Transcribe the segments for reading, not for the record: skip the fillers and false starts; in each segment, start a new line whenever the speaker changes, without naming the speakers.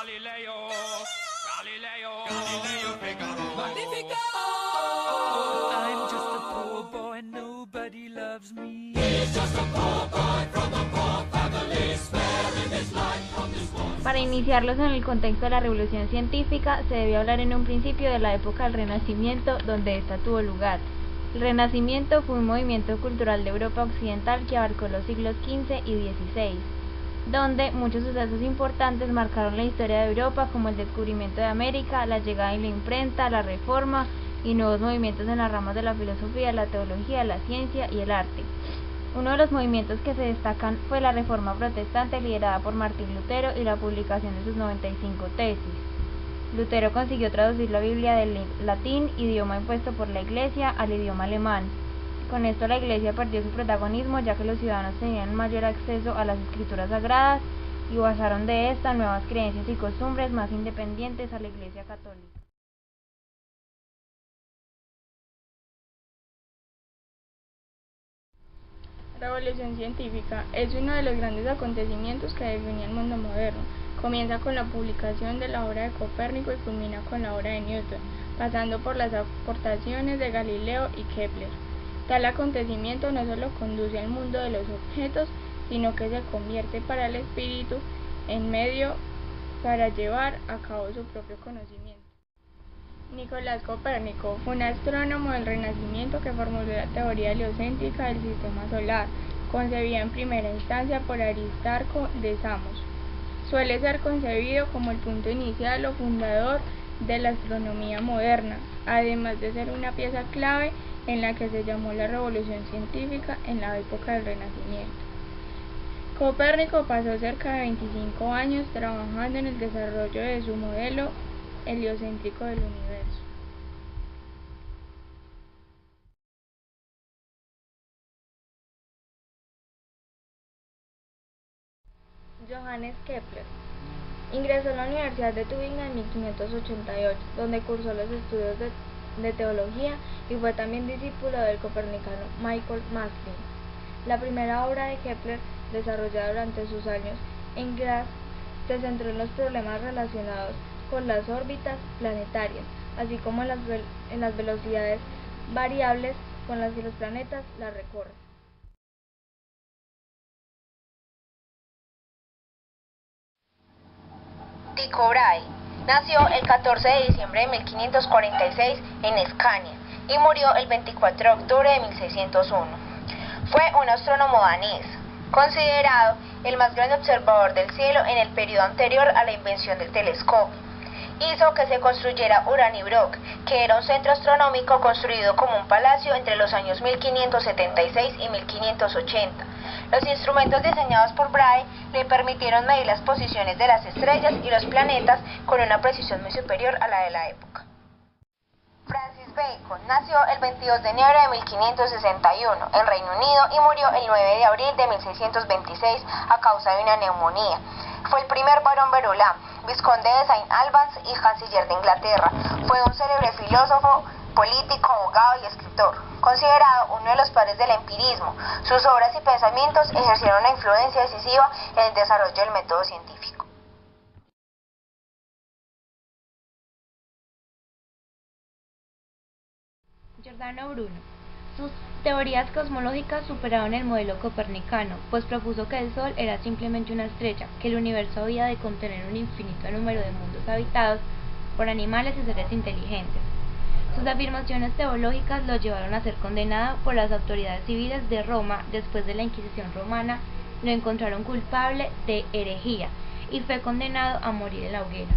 Galileo, Galileo, Galileo Figaro.
Magnifico!
I'm just a poor boy and nobody loves me.
He's just a poor boy from a poor family, sparing his life from this war.
Para iniciarlos en el contexto de la revolución científica, se debió hablar en un principio de la época del Renacimiento, donde ésta tuvo lugar. El Renacimiento fue un movimiento cultural de Europa occidental que abarcó los siglos XV y XVI, donde muchos sucesos importantes marcaron la historia de Europa, como el descubrimiento de América, la llegada de la imprenta, la reforma y nuevos movimientos en las ramas de la filosofía, la teología, la ciencia y el arte. Uno de los movimientos que se destacan fue la Reforma Protestante, liderada por Martín Lutero, y la publicación de sus 95 tesis. Lutero consiguió traducir la Biblia del latín, idioma impuesto por la Iglesia, al idioma alemán. Con esto la Iglesia perdió su protagonismo, ya que los ciudadanos tenían mayor acceso a las escrituras sagradas y basaron de esta nuevas creencias y costumbres más independientes a la Iglesia católica.
La revolución científica es uno de los grandes acontecimientos que define el mundo moderno. Comienza con la publicación de la obra de Copérnico y culmina con la obra de Newton, pasando por las aportaciones de Galileo y Kepler. Tal acontecimiento no solo conduce al mundo de los objetos, sino que se convierte para el espíritu en medio para llevar a cabo su propio conocimiento. Nicolás Copérnico fue un astrónomo del Renacimiento que formuló la teoría heliocéntrica del sistema solar, concebida en primera instancia por Aristarco de Samos. Suele ser concebido como el punto inicial o fundador de la astronomía moderna, además de ser una pieza clave en la que se llamó la revolución científica en la época del Renacimiento. Copérnico pasó cerca de 25 años trabajando en el desarrollo de su modelo heliocéntrico del universo. Johannes Kepler ingresó a la Universidad de Tubinga en 1588, donde cursó los estudios de teología y fue también discípulo del copernicano Michael Maspin. La primera obra de Kepler, desarrollada durante sus años en Graz, se centró en los problemas relacionados con las órbitas planetarias, así como en las velocidades variables con las que los planetas las recorren.
Tycho Brahe nació el 14 de diciembre de 1546 en Escania y murió el 24 de octubre de 1601. Fue un astrónomo danés, considerado el más grande observador del cielo en el periodo anterior a la invención del telescopio. Hizo que se construyera Uranibrück, que era un centro astronómico construido como un palacio entre los años 1576 y 1580. Los instrumentos diseñados por Brahe le permitieron medir las posiciones de las estrellas y los planetas con una precisión muy superior a la de la época. Francis Bacon nació el 22 de enero de 1561 en Reino Unido y murió el 9 de abril de 1626 a causa de una neumonía. Fue el primer barón Verulá, vizconde de Saint Albans y canciller de Inglaterra. Fue un célebre filósofo, político, abogado y escritor, considerado uno de los padres del empirismo. Sus obras y pensamientos ejercieron una influencia decisiva en el desarrollo del método científico.
Giordano Bruno. Sus teorías cosmológicas superaron el modelo copernicano, pues propuso que el Sol era simplemente una estrella, que el universo había de contener un infinito número de mundos habitados por animales y seres inteligentes. Sus afirmaciones teológicas lo llevaron a ser condenado por las autoridades civiles de Roma. Después de la Inquisición romana, lo encontraron culpable de herejía y fue condenado a morir en la hoguera.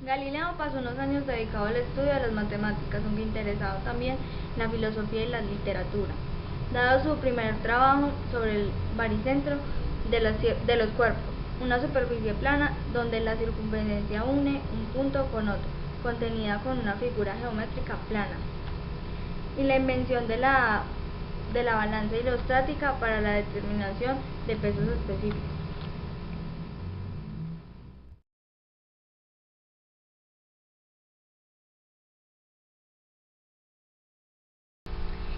Galileo pasó unos años dedicado al estudio de las matemáticas, aunque interesado también en la filosofía y la literatura, dado su primer trabajo sobre el baricentro de los cuerpos, una superficie plana donde la circunferencia une un punto con otro, contenida con una figura geométrica plana, y la invención de la balanza hidrostática para la determinación de pesos específicos.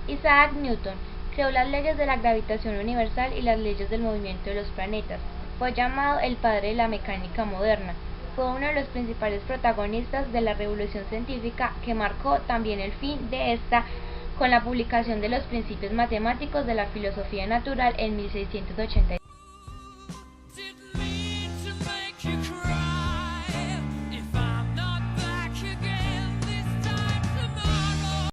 Isaac Newton Creó las leyes de la gravitación universal y las leyes del movimiento de los planetas. Fue llamado el padre de la mecánica moderna. Fue uno de los principales protagonistas de la revolución científica que marcó también el fin de esta con la publicación de los principios matemáticos de la filosofía natural en 1686.